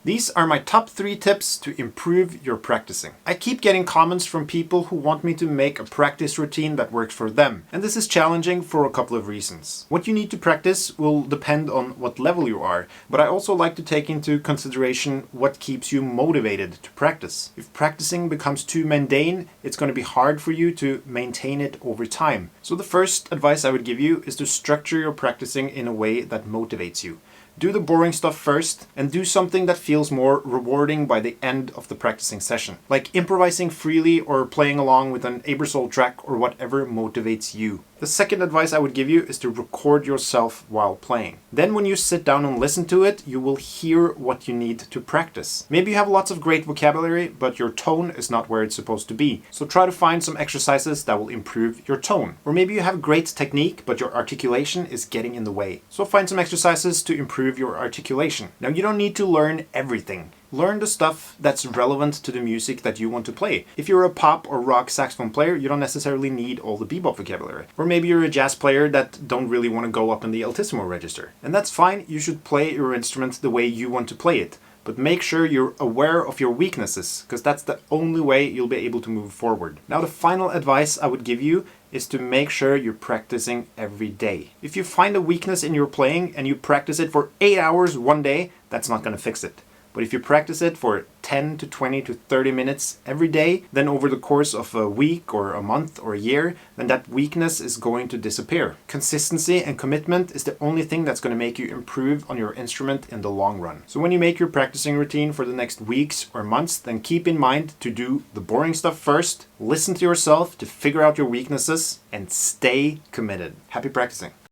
These are my top 3 tips to improve your practicing. I keep getting comments from people who want me to make a practice routine that works for them, and this is challenging for a couple of reasons. What you need to practice will depend on what level you are, but I also like to take into consideration what keeps you motivated to practice. If practicing becomes too mundane, it's going to be hard for you to maintain it over time. So the first advice I would give you is to structure your practicing in a way that motivates you. Do the boring stuff first and do something that feels more rewarding by the end of the practicing session, like improvising freely or playing along with an Aebersold track or whatever motivates you. The second advice I would give you is to record yourself while playing. Then when you sit down and listen to it, you will hear what you need to practice. Maybe you have lots of great vocabulary, but your tone is not where it's supposed to be. So try to find some exercises that will improve your tone. Or maybe you have great technique, but your articulation is getting in the way. So find some exercises to improve your articulation. Now, you don't need to learn everything. Learn the stuff that's relevant to the music that you want to play. If you're a pop or rock saxophone player, you don't necessarily need all the bebop vocabulary. Or maybe you're a jazz player that don't really want to go up in the altissimo register. And that's fine, you should play your instrument the way you want to play it. But make sure you're aware of your weaknesses, because that's the only way you'll be able to move forward. Now, the final advice I would give you is to make sure you're practicing every day. If you find a weakness in your playing and you practice it for 8 hours one day, that's not going to fix it. But if you practice it for 10 to 20 to 30 minutes every day, then over the course of a week or a month or a year, then that weakness is going to disappear. Consistency and commitment is the only thing that's going to make you improve on your instrument in the long run. So when you make your practicing routine for the next weeks or months, then keep in mind to do the boring stuff first, listen to yourself to figure out your weaknesses, and stay committed. Happy practicing.